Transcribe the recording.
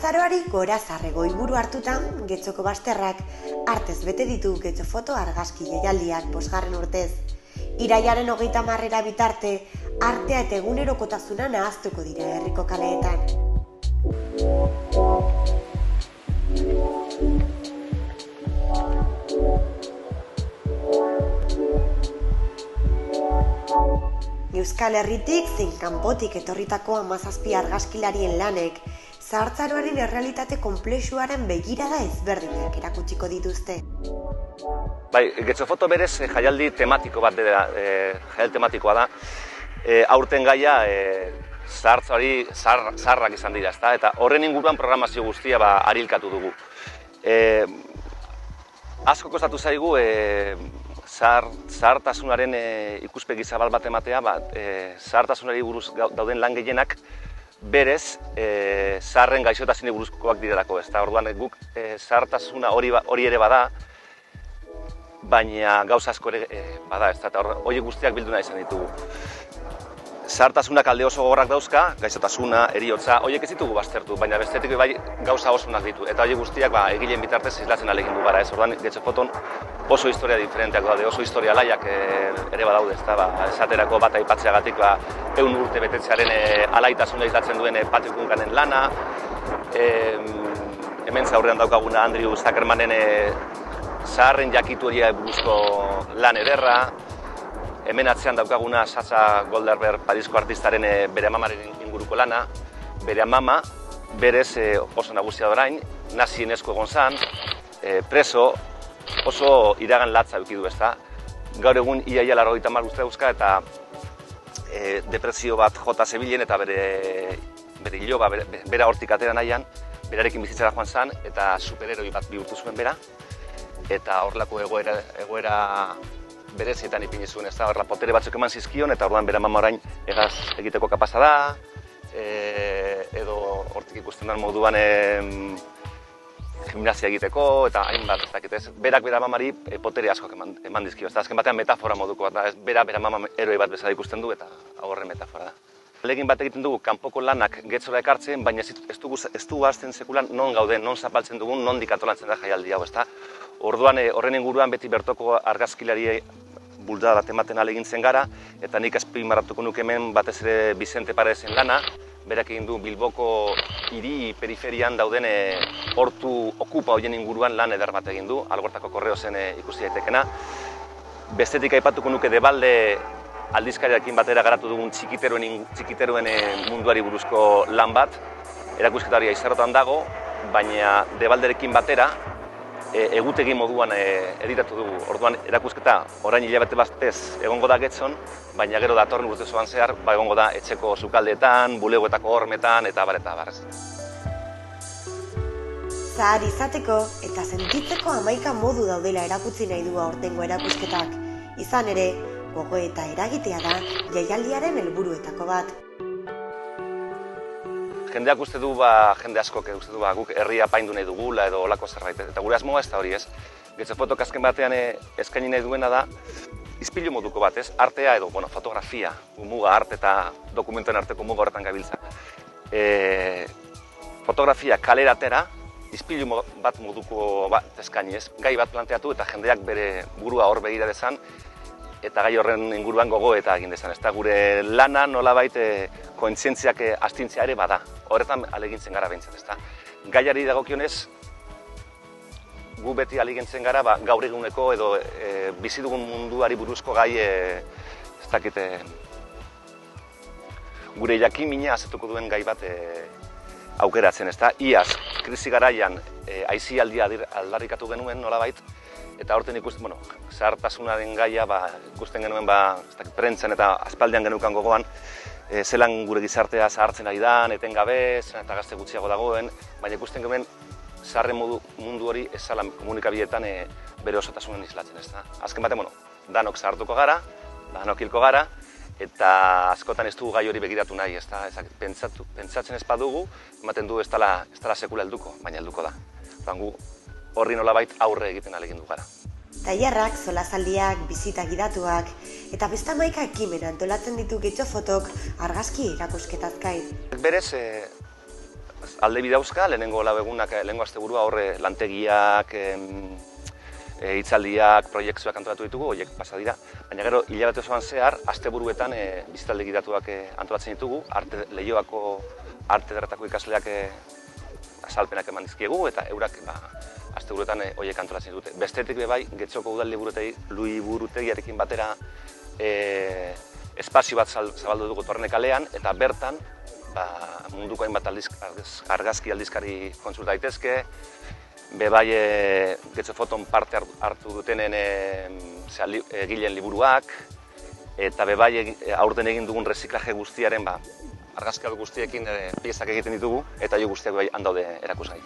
Zahartzaroari gorazarrego iburu hartutan, Getxoko Bazterrak artez bete ditu Getxo foto argazki jaialdiak 5. urtez. Irailaren 30 bitarte, artea eta egunerokotasuna nahaztuko dira herriko kaleetan. Euskal Herritik zein kanpotik etorritako 17 argazkilarien lanek zahartzaroaren errealitate konplexuaren begirada ezberdinak erakutsiko dituzte. Bai, Getxo foto berez jaialdi tematiko bat dela, jaialdi tematikoa da. Aurten gaia zahartzaroari zaharrak izan dira, ezta? Eta horren inguruan programazio guztia arilkatu dugu. Asko kostatu zaigu zahartasunaren ikuspegi zabal bat ematea, zahartasunari buruz dauden lan gehienak berez zaharren gaixotasunei buruzkoak direlako, ezta? Orduan guk zahartasuna hori ere bada, baina gauza asko ere bada, ezta? Eta horiek guztiak bildu nahi izan ditugu. Zahartasunak alde oso gogorrak dauzka, gaixotasuna, heriotza, horiek ez ditugu baztertu, baina bestetik bai gauza osonak ditu. Eta horiek guztiak egileen bitartez islatzen ahalegindu gara, ez? Orduan Getxo foton oso historia diferenteak daude, oso historia alaiak ere badaude, ezta? Esaterako bat aipatzeagatik 100 urte betetzearen alaitasuna islatzen duen Patrick Duncanen lana, hemen aurrean daukaguna Andrew Zuckermanen zaharren jakitu horiek buruzko lan ederra, hemen atzean daukaguna Sacha Goldberg Parisko artistaren bere amamaren inguruko lana. Bere amama berez oso nagusia da orain, nazien esku egon zan, preso, oso iragan latza eduki du, ezta? Gaur egun ia 80 urte dauzka eta depresio bat jota zebilen eta bere iloba, bera hortik atera nahian, berarekin bizitzera joan zan eta superheroi bat bihurtu zuen bera. Eta horrelako egoera berezietan ipini zuen, ez da, horrela potere batzuk eman zizkion, eta orduan bera mama orain egaz egiteko kapaza da, edo hortik ikusten den moduan gimnasia egiteko, eta hainbat, ez dakit ez, berak bera mamari potere asko eman dizkio, ez da, azken batean metafora moduko bat da, bera mama eroi bat bezala ikusten du, eta horren metafora da. Alegin bat egiten dugu kanpoko lanak Getxora ekartzen, baina ez dugu azten sekulan non gauden, non zapaltzen dugun, nondik antolatzen da jaialdi hau, ez da. Orduan horren inguruan beti bertoko argazkilari bultzada bat ematen ahalegintzen gara, eta nik azpimarratuko nuke hemen batez ere Vicente Parezen lana, berak egin du Bilboko hiri periferian dauden portu okupa horien inguruan lan eder bat egin du, Algortako Korreozen ikusi daitekena. Bestetik aipatuko nuke Debalde aldizkariarekin batera garatu dugun txikiteroen munduari buruzko lan bat, erakusketa hori Aizarrotan dago, baina Debalderekin batera egutegi moduan editatu dugu. Orduan erakusketa orain hilabete batez egongo da Getxon, baina gero datorren urte osoan zehar egongo da etxeko sukaldeetan, bulegoetako hormetan eta abar eta abar. Zahar izateko eta sentitzeko 11 modu daudela erakutsi nahi du aurtengo erakusketak. Izan ere, gogoeta eragitea da jaialdiaren helburuetako bat. Jendeak uste du, jende askok uste du, guk herria apaindu nahi dugula edo olako zerbait. Eta gure asmoa ez da hori, ez? Getxo fotok azken batean eskaini nahi duena da, izpilu moduko bat, ez? Artea edo, fotografia, muga, arte eta dokumentuen arteko muga horretan gabiltza. Fotografia kalera atera, izpilu bat moduko bat eskaini, ez? Gai bat planteatu eta jendeak bere burua hor begira dezan, eta gai horren inguruan gogo eta egin dezan. Ez da gure lana nolabait kontzientziak astintzea ere bada. Horretan alegintzen gara behintzat, ez da. Gaiari dagokionez, gu beti alegintzen gara gaur eguneko edo bizi dugun munduari buruzko gai ez dakit gure jakimina azetuko duen gai bat aukeratzen, ez da. Iaz, krisi garaian aisialdia aldarrikatu genuen nolabait, eta horten ikusten, zahartasunaren gaia ikusten genuen prentzan eta aspaldian genukan gogoan, zelan gure gizartea zahartzen ari da, etengabe, zelan eta gazte gutxiago dagoen, baina ikusten genuen zaharren mundu hori ez zala komunikabideetan bere osotasunen islatzen, ez da. Azken batean, danok zahartuko gara, danok hilko gara, eta askotan ez dugu gai hori begiratu nahi, ez da. Pentsatzen ez badugu, ematen du ez dela sekula helduko, baina helduko da. Gu horri nolabait aurre egiten ahalegindu gara. Tailerrak, solasaldiak, bisita gidatuak eta beste 11 ekimen antolatzen ditu Getxo fotok argazki erakusketaz gain. Berez, alde bidauzka, lehenengo lau egunak, lehenengo asteburua horre lantegiak, hitzaldiak, proiektzioak antolatu ditugu, horiek pasa dira. Baina gero, hilabete osoan zehar, asteburuetan bizitaldi gidatuak antolatzen ditugu, Leioako arte ederretako ikasleak azalpenak eman dizkiegu, eta eurak asteburuetan horiek antolatzen dute. Bestetik bai, Getxoko udal liburutegiarekin batera espazio bat zabaldu dugu Torrene kalean, eta bertan munduko hainbat argazki aldizkari kontsulta daitezke, bebai Getxo Foton parte hartu dutenen egileen liburuak, eta bebai aurten egin dugun reziklaje guztiaren argazki guztiekin piezak egiten ditugu, eta jo guztiak bai handaude erakusgai.